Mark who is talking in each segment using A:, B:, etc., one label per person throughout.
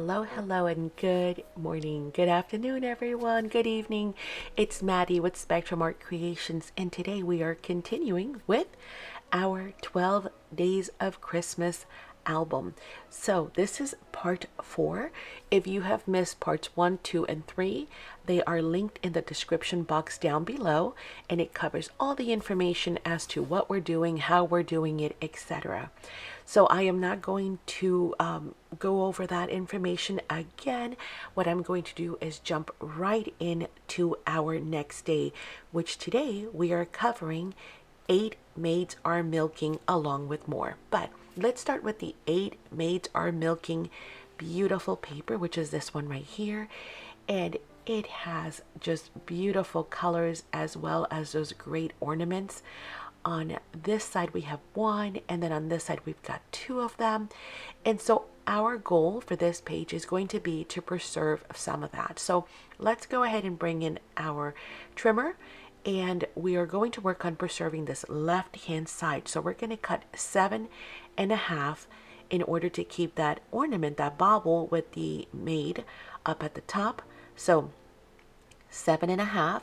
A: Hello, hello, and good morning, good afternoon, everyone, good evening. It's Maddie with Spectrum Art Creations, and today we are continuing with our 12 Days of Christmas album. So, this is part 4. If you have missed parts 1, 2, and 3, they are linked in the description box down below, and it covers all the information as to what we're doing, how we're doing it, etc. So I am not going to go over that information again. What I'm going to do is jump right into our next day, which today we are covering 8 Maids Are Milking along with more. But let's start with the 8 Maids Are Milking beautiful paper, which is this one right here. And it has just beautiful colors as well as those great ornaments. On this side we have one, and then on this side we've got two of them. And so our goal for this page is going to be to preserve some of that. So let's go ahead and bring in our trimmer, and we are going to work on preserving this left hand side. So we're going to cut 7.5 in order to keep that ornament, that bauble with the maid up at the top. So 7.5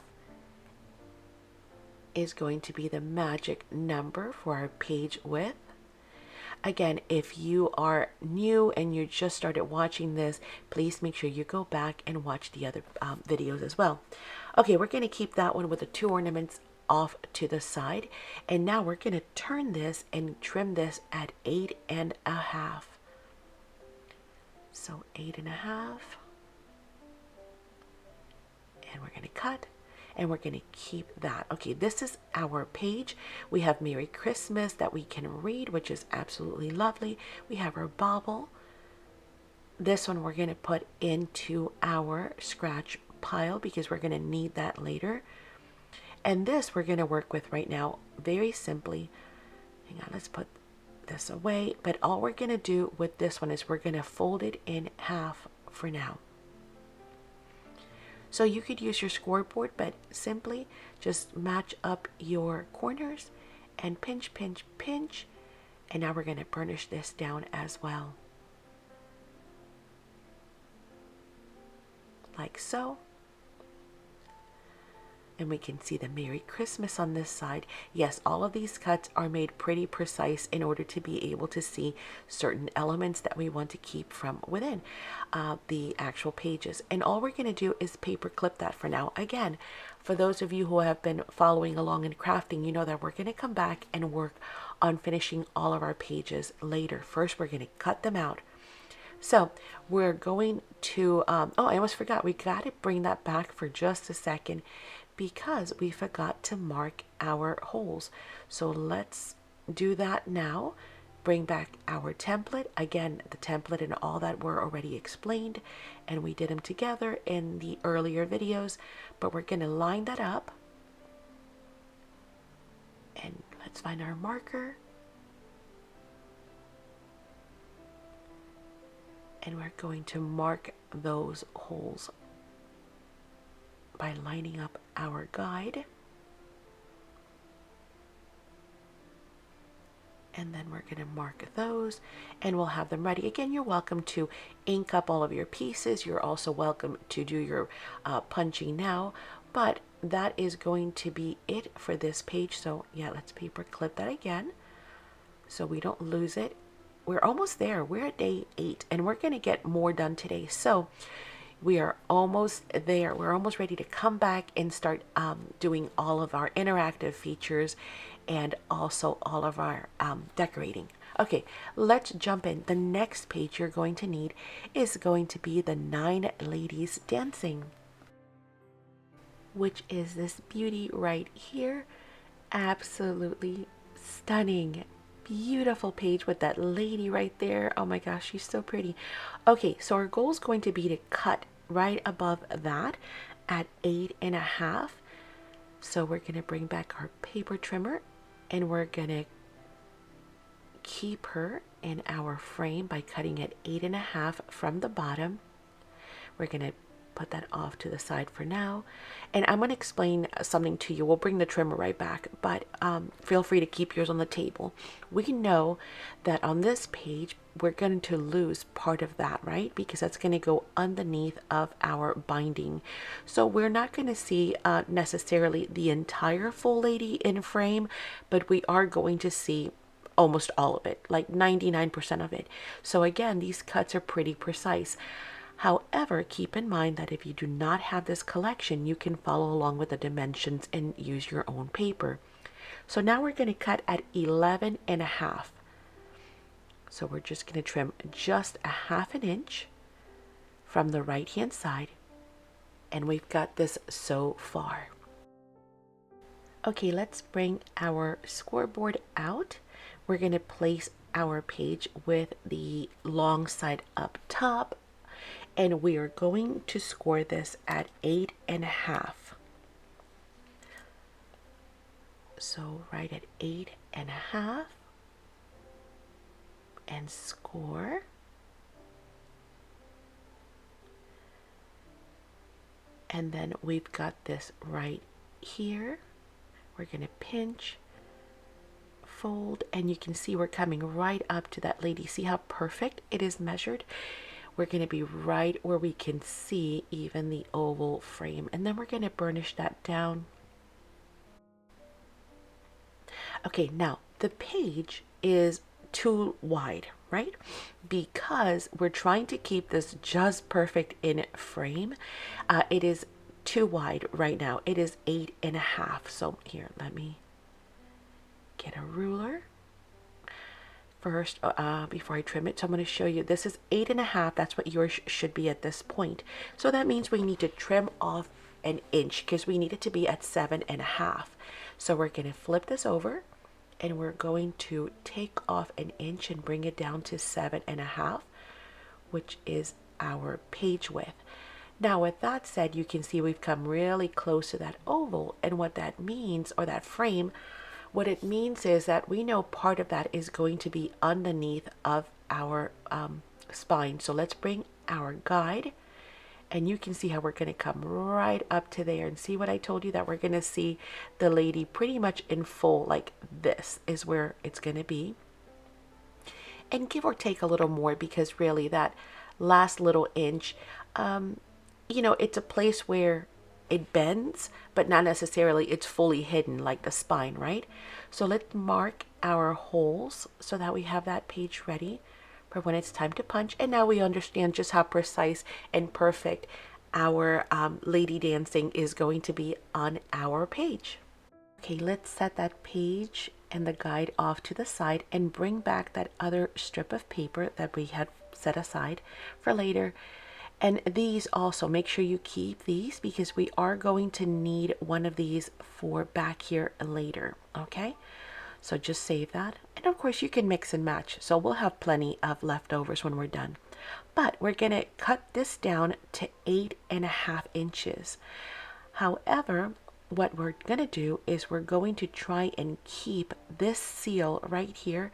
A: is going to be the magic number for our page width. Again, if you are new and you just started watching this, please make sure you go back and watch the other videos as well. Okay, we're going to keep that one with the two ornaments off to the side. And now we're going to turn this and trim this at 8.5. So 8.5. And we're going to cut. And we're going to keep that. Okay, this is our page. We have Merry Christmas that we can read, which is absolutely lovely. We have our bauble. This one we're going to put into our scratch pile because we're going to need that later. And this we're going to work with right now very simply. Hang on, let's put this away. But all we're going to do with this one is we're going to fold it in half for now. So you could use your scoreboard, but simply just match up your corners and pinch, pinch, pinch. And now we're going to burnish this down as well. Like so. And we can see the Merry Christmas on this side. Yes, all of these cuts are made pretty precise in order to be able to see certain elements that we want to keep from within the actual pages. And all we're going to do is paper clip that for now. Again, for those of you who have been following along in crafting, you know that we're going to come back and work on finishing all of our pages later. First, we're going to cut them out. So we're going to, oh, I almost forgot. We got to bring that back for just a second, because we forgot to mark our holes. So let's do that now. Bring back our template. Again, the template and all that were already explained, and we did them together in the earlier videos, but we're going to line that up. And let's find our marker. And we're going to mark those holes by lining up our guide. And then we're going to mark those and we'll have them ready. Again, you're welcome to ink up all of your pieces. You're also welcome to do your punching now, but that is going to be it for this page. So yeah, let's paper clip that again so we don't lose it. We're almost there. We're at day 8 and we're going to get more done today. So we are almost there. We're almost ready to come back and start doing all of our interactive features and also all of our decorating. Okay, let's jump in. The next page you're going to need is going to be the 9 ladies dancing, which is this beauty right here. Absolutely stunning. Beautiful page with that lady right there. Oh my gosh, she's so pretty. Okay, so our goal is going to be to cut right above that at 8.5. So we're going to bring back our paper trimmer and we're going to keep her in our frame by cutting at 8.5 from the bottom. We're going to put that off to the side for now. And I'm going to explain something to you. We'll bring the trimmer right back, but feel free to keep yours on the table. We know that on this page, we're going to lose part of that, right? Because that's going to go underneath of our binding. So we're not going to see necessarily the entire full lady in frame, but we are going to see almost all of it, like 99% of it. So again, these cuts are pretty precise. However, keep in mind that if you do not have this collection, you can follow along with the dimensions and use your own paper. So now we're going to cut at 11 and a half. So we're just going to trim just a half an inch from the right hand side. And we've got this so far. Okay, let's bring our scoreboard out. We're going to place our page with the long side up top. And we are going to score this at 8 and a half. So right at 8 and a half. And score. And then we've got this right here. We're going to pinch, fold, and you can see we're coming right up to that lady. See how perfect it is measured? We're going to be right where we can see even the oval frame. And then we're going to burnish that down. Okay, now the page is too wide, right? Because we're trying to keep this just perfect in frame. It is too wide right now. It is 8 and a half. So here, let me get a ruler first before I trim it. So I'm going to show you, this is 8 and a half. That's what yours should be at this point. So that means we need to trim off an inch because we need it to be at 7 and a half. So we're going to flip this over. And we're going to take off an inch and bring it down to 7 and a half, which is our page width. Now, with that said, you can see we've come really close to that oval. And what that means, or that frame, what it means is that we know part of that is going to be underneath of our spine. So let's bring our guide. And you can see how we're going to come right up to there and see what I told you, that we're going to see the lady pretty much in full, like this is where it's going to be. And give or take a little more, because really that last little inch, you know, it's a place where it bends, but not necessarily it's fully hidden like the spine, right? So let's mark our holes so that we have that page ready for when it's time to punch. And now we understand just how precise and perfect our lady dancing is going to be on our page. Okay, let's set that page and the guide off to the side and bring back that other strip of paper that we had set aside for later. And these also, make sure you keep these because we are going to need one of these for back here later, okay? So just save that. And of course you can mix and match. So we'll have plenty of leftovers when we're done. But we're going to cut this down to 8 and a half inches. However, what we're going to do is we're going to try and keep this seal right here.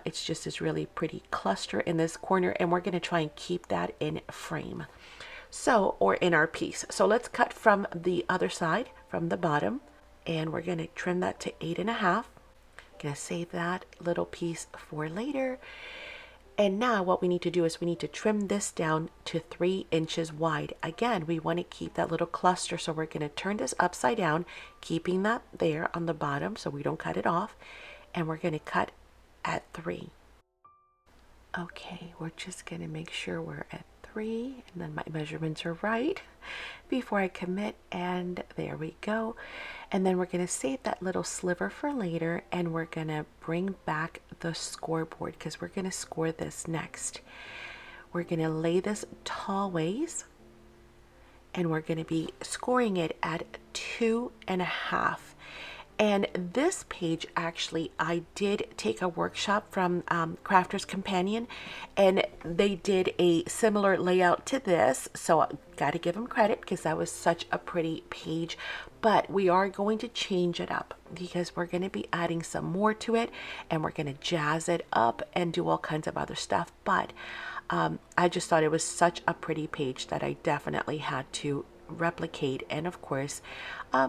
A: It's just this really pretty cluster in this corner, and we're going to try and keep that in frame. So, or in our piece. So let's cut from the other side, from the bottom, and we're going to trim that to 8 and a half. Gonna save that little piece for later. And now what we need to do is we need to trim this down to 3 inches wide. Again, we want to keep that little cluster, so we're going to turn this upside down, keeping that there on the bottom so we don't cut it off. And we're going to cut at 3. Okay, we're just going to make sure we're at 3, and then my measurements are right before I commit, and there we go. And then we're going to save that little sliver for later, and we're going to bring back the scoreboard because we're going to score this next. We're going to lay this tall ways, and we're going to be scoring it at 2 and a half. And this page, actually, I did take a workshop from Crafter's Companion, and they did a similar layout to this. So I got to give them credit because that was such a pretty page. But we are going to change it up because we're going to be adding some more to it, and we're going to jazz it up and do all kinds of other stuff. But I just thought it was such a pretty page that I definitely had to replicate and of course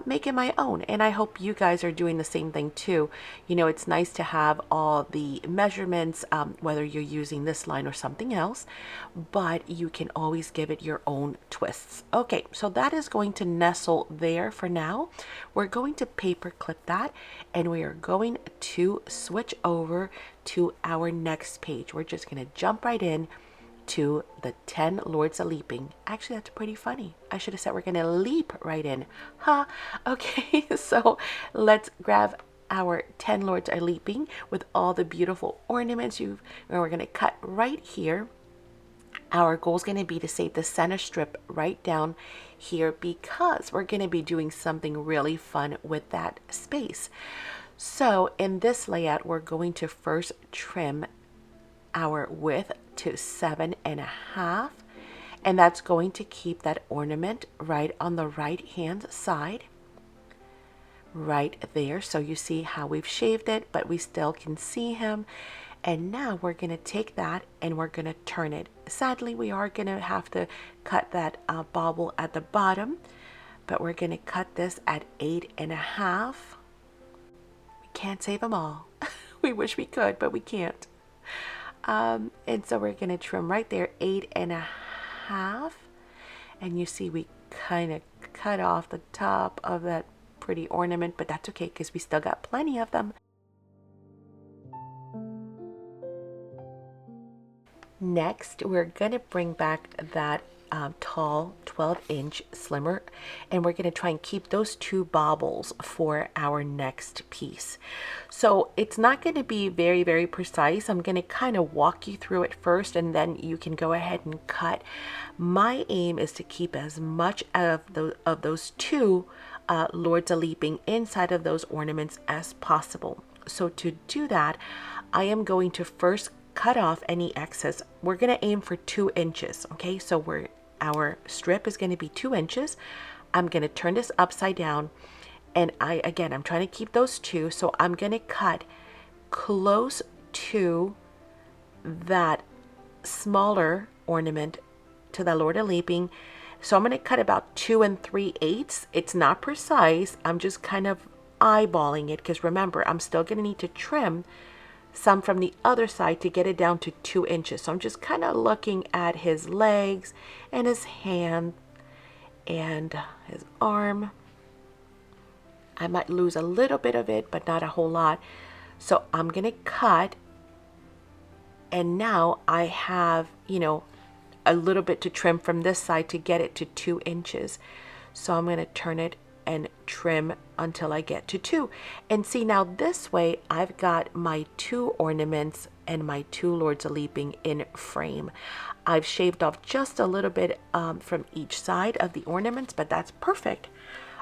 A: make it my own. And I hope you guys are doing the same thing too. You know, it's nice to have all the measurements, whether you're using this line or something else, but you can always give it your own twists. Okay, so that is going to nestle there for now. We're going to paper clip that, and we are going to switch over to our next page. We're just going to jump right in to the 10 Lords a Leaping. Actually, that's pretty funny. I should have said we're going to leap right in. Huh? Okay, so let's grab our 10 Lords a Leaping with all the beautiful ornaments. And we're going to cut right here. Our goal is going to be to save the center strip right down here because we're going to be doing something really fun with that space. So in this layout, we're going to first trim our width to 7.5, and that's going to keep that ornament right on the right hand side right there. So you see how we've shaved it, but we still can see him. And now we're going to take that and we're going to turn it. Sadly, we are going to have to cut that bobble at the bottom, but we're going to cut this at 8.5. We can't save them all. We wish we could, but we can't. And so we're going to trim right there 8.5, and you see we kind of cut off the top of that pretty ornament, but that's okay because we still got plenty of them. Next, we're going to bring back that tall 12-inch slimmer, and we're going to try and keep those two bobbles for our next piece. So it's not going to be very, very precise. I'm going to kind of walk you through it first, and then you can go ahead and cut. My aim is to keep as much of those two Lords a Leaping inside of those ornaments as possible. So to do that, I am going to first cut off any excess. We're going to aim for 2 inches. Okay, so our strip is going to be 2 inches. I'm going to turn this upside down, and I'm trying to keep those two, so I'm going to cut close to that smaller ornament, to the Lord of Leaping. So I'm going to cut about 2 3/8. It's not precise. I'm just kind of eyeballing it because remember, I'm still going to need to trim some from the other side to get it down to 2 inches. So I'm just kind of looking at his legs and his hand and his arm. I might lose a little bit of it, but not a whole lot. So I'm going to cut, and now I have, a little bit to trim from this side to get it to 2 inches. So I'm going to turn it and trim until I get to 2. And see, now this way I've got my 2 ornaments and my 2 Lords a Leaping in frame. I've shaved off just a little bit from each side of the ornaments, but that's perfect.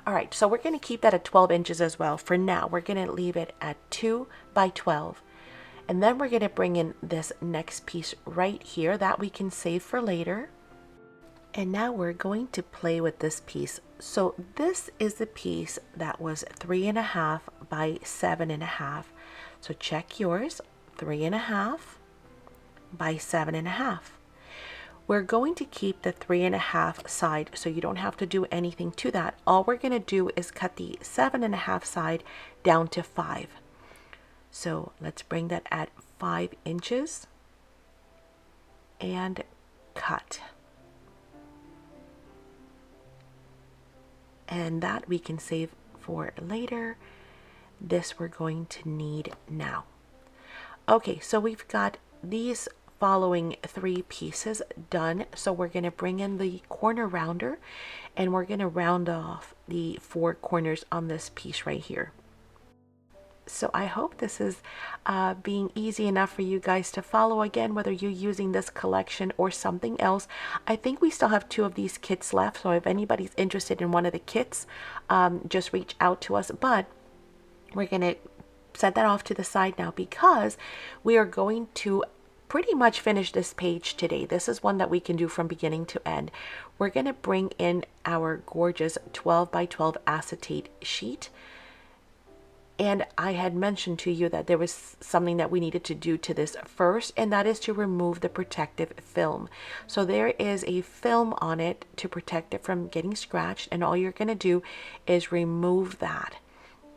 A: All right, so we're going to keep that at 12 inches as well. For now, we're going to leave it at 2 by 12. And then we're going to bring in this next piece right here that we can save for later. And now we're going to play with this piece. So this is the piece that was 3.5 by 7.5. So check yours, 3.5 by 7.5. We're going to keep the 3.5 side, so you don't have to do anything to that. All we're going to do is cut the 7.5 side down to 5. So let's bring that at 5 inches and cut. And that we can save for later. This we're going to need now. Okay, so we've got these following 3 pieces done. So we're going to bring in the corner rounder, and we're going to round off the 4 corners on this piece right here. So I hope this is being easy enough for you guys to follow. Again, whether you're using this collection or something else, I think we still have 2 of these kits left. So if anybody's interested in one of the kits, just reach out to us. But we're going to set that off to the side now because we are going to pretty much finish this page today. This is one that we can do from beginning to end. We're going to bring in our gorgeous 12 by 12 acetate sheet. And I had mentioned to you that there was something that we needed to do to this first, and that is to remove the protective film. So there is a film on it to protect it from getting scratched, and all you're going to do is remove that.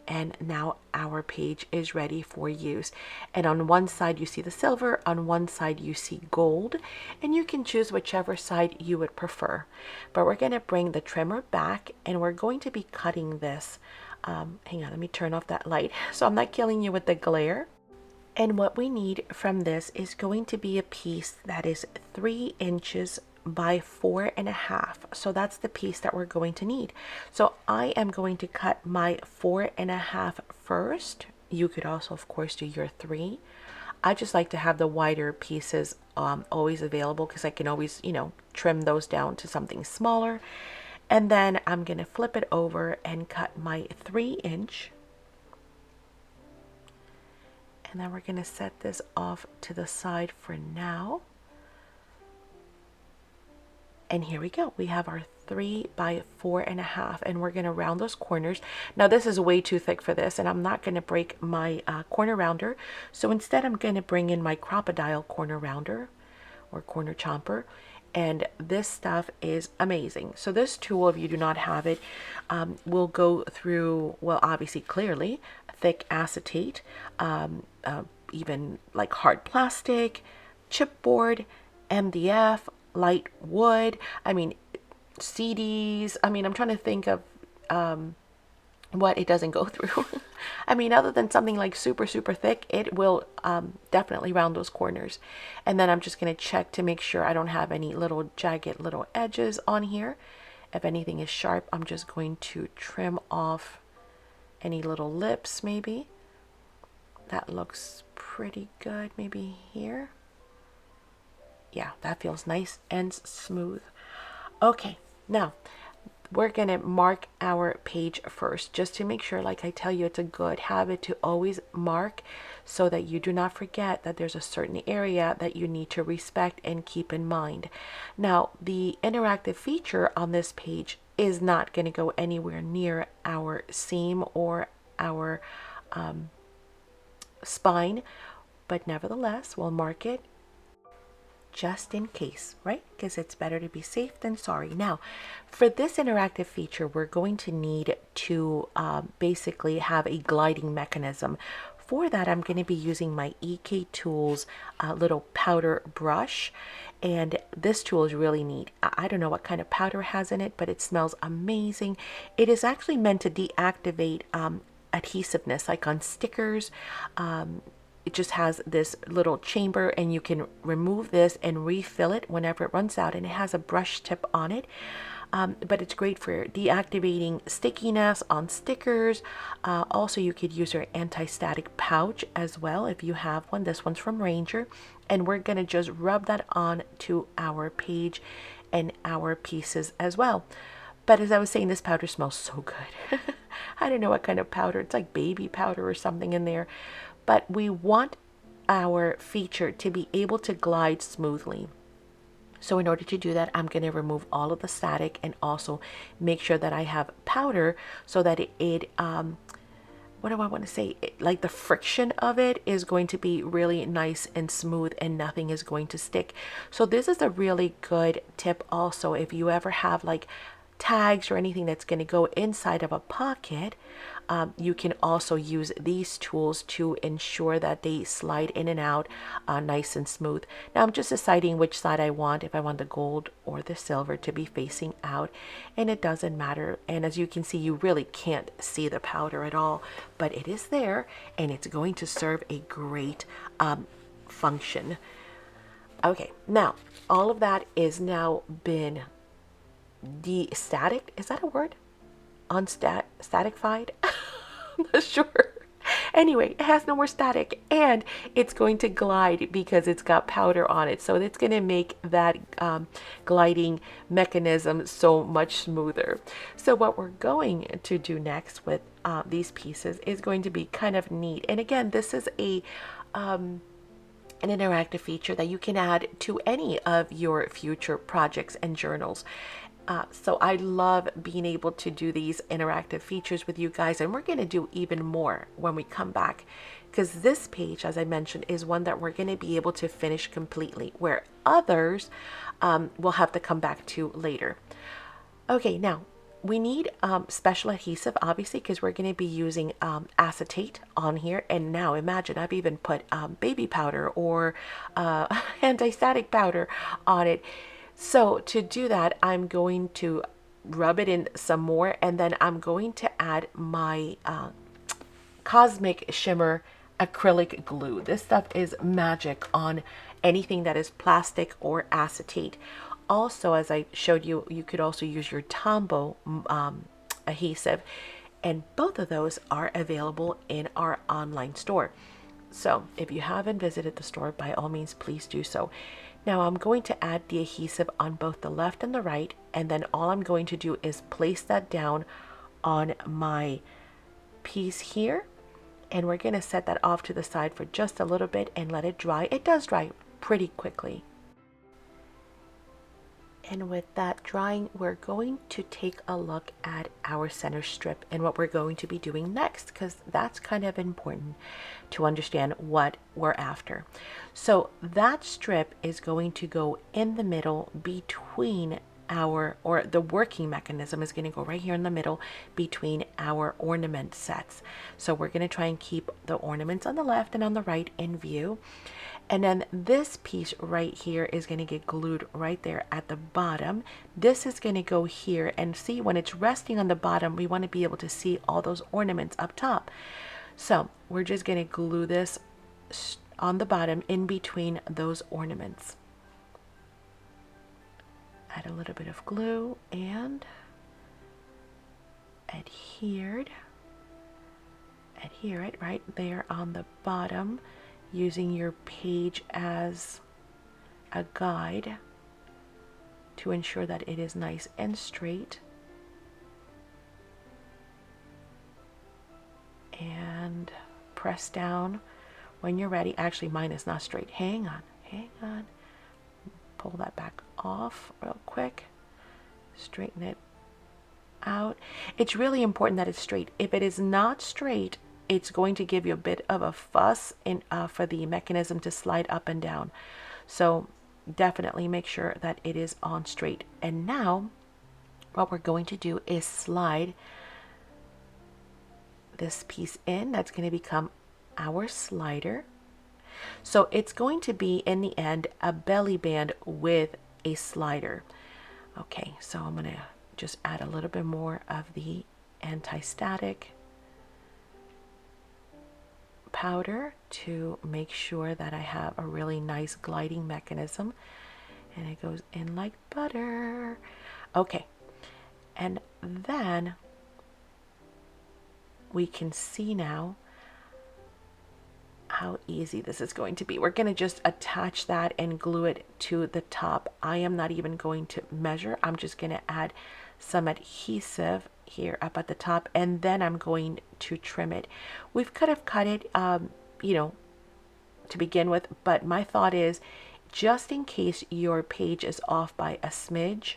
A: And now our page is ready for use. And on one side you see the silver, on one side you see gold, and you can choose whichever side you would prefer. But we're going to bring the trimmer back, and we're going to be cutting this. Hang on, let me turn off that light so I'm not killing you with the glare. And what we need from this is going to be a piece that is 3 inches by 4.5. So that's the piece that we're going to need. So I am going to cut my 4.5 first. You could also, of course, do your 3. I just like to have the wider pieces always available, because I can always, trim those down to something smaller. And then I'm going to flip it over and cut my 3-inch. And then we're going to set this off to the side for now. And here we go. We have our 3 by 4.5, and we're going to round those corners. Now this is way too thick for this, and I'm not going to break my corner rounder. So instead I'm going to bring in my crocodile corner rounder or corner chomper. And this stuff is amazing. So this tool, if you do not have it, will go through, well, obviously clearly, thick acetate, even like hard plastic, chipboard, MDF, light wood, CDs. I'm trying to think of what it doesn't go through. Other than something like super thick, it will definitely round those corners. And then I'm just going to check to make sure I don't have any little jagged little edges on here. If anything is sharp, I'm just going to trim off any little lips maybe. That looks pretty good. Maybe here. Yeah, that feels nice and smooth. Okay, now we're going to mark our page first, just to make sure, like I tell you, it's a good habit to always mark so that you do not forget that there's a certain area that you need to respect and keep in mind. Now, the interactive feature on this page is not going to go anywhere near our seam or our spine, but nevertheless, we'll mark it just in case, right? Because it's better to be safe than sorry. Now, for this interactive feature, we're going to need to basically have a gliding mechanism. For that, I'm going to be using my EK Tools little powder brush. And this tool is really neat. I don't know what kind of powder has in it, but it smells amazing. It is actually meant to deactivate adhesiveness, like on stickers. It just has this little chamber, and you can remove this and refill it whenever it runs out, and it has a brush tip on it. But it's great for deactivating stickiness on stickers. Also, you could use your anti-static pouch as well if you have one. This one's from Ranger, and we're going to just rub that on to our page and our pieces as well. But as I was saying, this powder smells so good. I don't know what kind of powder. It's like baby powder or something in there. But we want our feature to be able to glide smoothly. So in order to do that, I'm going to remove all of the static and also make sure that I have powder so that what do I want to say? Like the friction of it is going to be really nice and smooth, and nothing is going to stick. So this is a really good tip also if you ever have like tags or anything that's going to go inside of a pocket. You can also use these tools to ensure that they slide in and out nice and smooth. Now I'm just deciding which side I want, if I want the gold or the silver to be facing out, and it doesn't matter. And as you can see, you really can't see the powder at all, but it is there, and it's going to serve a great function. Okay, now all of that is now been de-static. Is that a word? Unstatified? I'm not sure. Anyway, it has no more static, and it's going to glide because it's got powder on it. So it's going to make that gliding mechanism so much smoother. So what we're going to do next with these pieces is going to be kind of neat. And again, this is an interactive feature that you can add to any of your future projects and journals. So I love being able to do these interactive features with you guys, and we're going to do even more when we come back, because this page, as I mentioned, is one that we're going to be able to finish completely, where others will have to come back to later. Okay, now we need special adhesive, obviously, because we're going to be using acetate on here. And now imagine I've even put baby powder or anti-static powder on it. So to do that, I'm going to rub it in some more, and then I'm going to add my Cosmic Shimmer acrylic glue. This stuff is magic on anything that is plastic or acetate. Also, as I showed you, you could also use your Tombow adhesive, and both of those are available in our online store. So if you haven't visited the store, by all means, please do so. Now I'm going to add the adhesive on both the left and the right, and then all I'm going to do is place that down on my piece here, and we're going to set that off to the side for just a little bit and let it dry. It does dry pretty quickly. And with that drying, we're going to take a look at our center strip and what we're going to be doing next, because that's kind of important to understand what we're after. So that strip is going to go in the middle between our, or the working mechanism is going to go right here in the middle between our ornament sets. So we're going to try and keep the ornaments on the left and on the right in view. And then this piece right here is going to get glued right there at the bottom. This is going to go here, and see, when it's resting on the bottom, we want to be able to see all those ornaments up top. So we're just going to glue this on the bottom in between those ornaments. Add a little bit of glue and adhere it right there on the bottom, using your page as a guide to ensure that it is nice and straight. And press down when you're ready. Actually, mine is not straight. Hang on. Pull that back off real quick. Straighten it out. It's really important that it's straight. If it is not straight, it's going to give you a bit of a fuss for the mechanism to slide up and down. So definitely make sure that it is on straight. And now what we're going to do is slide this piece in. That's going to become our slider. So it's going to be, in the end, a belly band with a slider. Okay, so I'm going to just add a little bit more of the anti-static powder to make sure that I have a really nice gliding mechanism, and it goes in like butter. Okay, and then we can see now how easy this is going to be. We're going to just attach that and glue it to the top. I am not even going to measure. I'm just going to add some adhesive here up at the top, and then I'm going to trim it. We could have cut it, you know, to begin with, but my thought is, just in case your page is off by a smidge,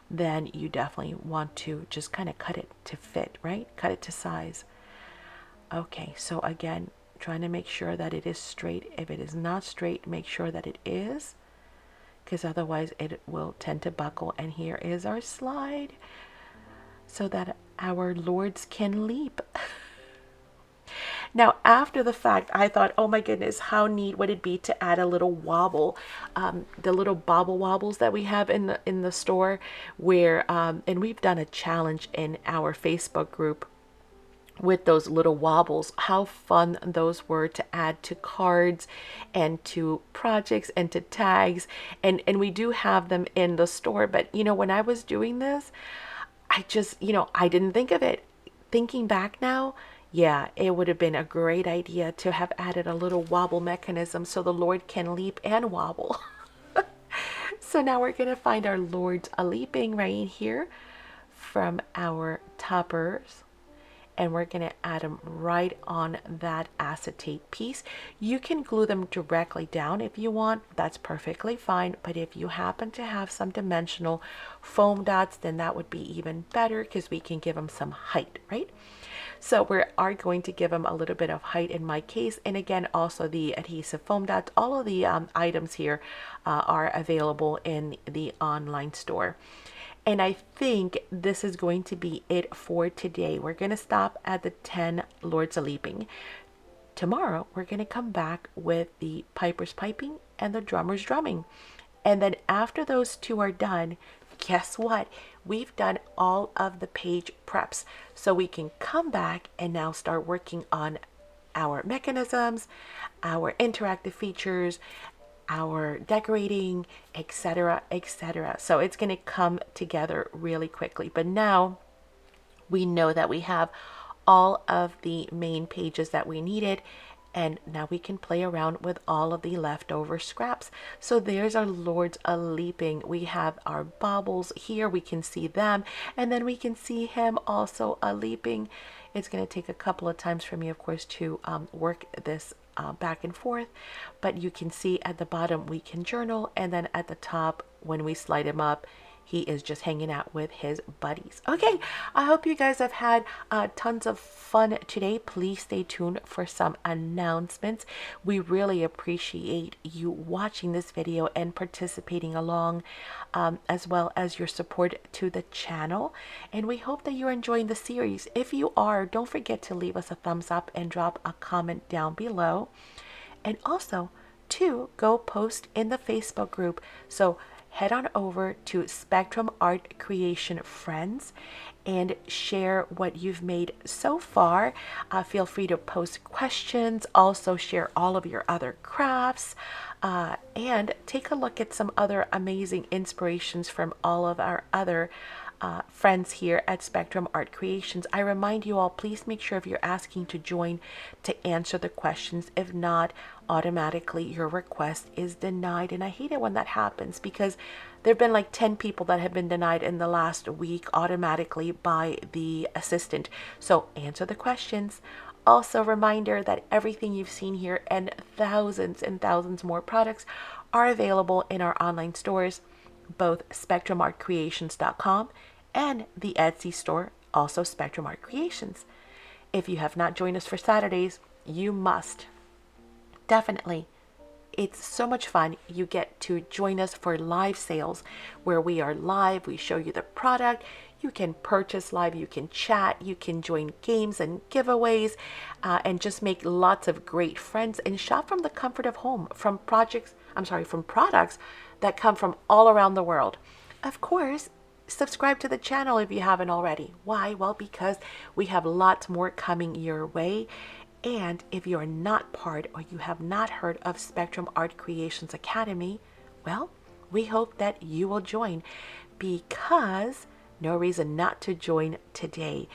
A: then you definitely want to just kind of cut it to fit, right? Cut it to size. Okay, so again, trying to make sure that it is straight. If it is not straight, make sure that it is, because otherwise it will tend to buckle. And here is our slide so that our lords can leap. Now, after the fact, I thought, oh my goodness, how neat would it be to add a little wobble, the little bobble wobbles that we have in the store, where and we've done a challenge in our Facebook group with those little wobbles. How fun those were to add to cards and to projects and to tags, and we do have them in the store. But you know, when I was doing this, I just, you know, I didn't think of it. Thinking back now, yeah, it would have been a great idea to have added a little wobble mechanism so the Lord can leap and wobble. So now we're going to find our Lords a leaping right here from our toppers. and we're going to add them right on that acetate piece. You can glue them directly down if you want. That's perfectly fine. But if you happen to have some dimensional foam dots, then that would be even better because we can give them some height, right? So we are going to give them a little bit of height in my case. And again, also the adhesive foam dots, all of the items here are available in the online store. And I think this is going to be it for today. We're going to stop at the 10 Lords a Leaping. Tomorrow, we're going to come back with the pipers piping and the drummers drumming. And then after those two are done, guess what? We've done all of the page preps. So we can come back and now start working on our mechanisms, our interactive features, our decorating, etc., etc. So it's going to come together really quickly. But now we know that we have all of the main pages that we needed, and now we can play around with all of the leftover scraps. So there's our Lords a Leaping. We have our baubles here. We can see them, and then we can see him also a leaping. It's going to take a couple of times for me, of course, to work this back and forth, but you can see at the bottom we can journal, and then at the top when we slide him up, he is just hanging out with his buddies. Okay, I hope you guys have had tons of fun today. Please stay tuned for some announcements. We really appreciate you watching this video and participating along, as well as your support to the channel. And we hope that you're enjoying the series. If you are, don't forget to leave us a thumbs up and drop a comment down below. And also, to go post in the Facebook group. So head on over to Spectrum Art Creation Friends and share what you've made so far. Feel free to post questions, also share all of your other crafts, and take a look at some other amazing inspirations from all of our other friends here at Spectrum Art Creations. I remind you all, please make sure if you're asking to join to answer the questions. If not, automatically your request is denied. And I hate it when that happens, because there have been like 10 people that have been denied in the last week automatically by the assistant. So answer the questions. Also, reminder that everything you've seen here and thousands more products are available in our online stores, both spectrumartcreations.com and the Etsy store, also Spectrum Art Creations. If you have not joined us for Saturdays, you must. Definitely. It's so much fun. You get to join us for live sales where we are live. We show you the product. You can purchase live. You can chat. You can join games and giveaways, and just make lots of great friends and shop from the comfort of home from products that come from all around the world. Of course, subscribe to the channel if you haven't already. Why? Well, because we have lots more coming your way. And if you are not part or you have not heard of Spectrum Art Creations Academy, well, we hope that you will join, because no reason not to join today.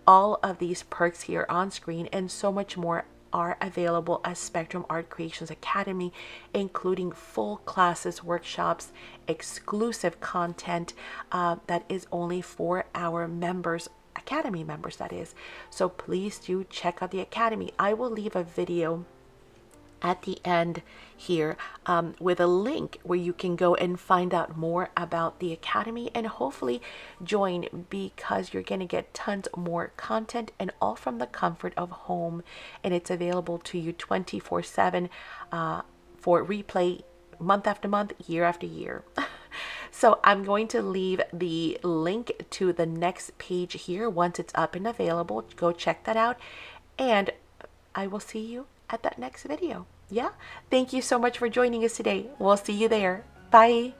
A: All of these perks here on screen and so much more are available at Spectrum Art Creations Academy, including full classes, workshops, exclusive content that is only for our members, Academy members, that is. So please do check out the Academy. I will leave a video at the end here with a link where you can go and find out more about the Academy and hopefully join, because you're going to get tons more content and all from the comfort of home, and it's available to you 24/7 for replay month after month, year after year. So I'm going to leave the link to the next page here once it's up and available. Go check that out, and I will see you at that next video. Yeah, thank you so much for joining us today. We'll see you there. Bye.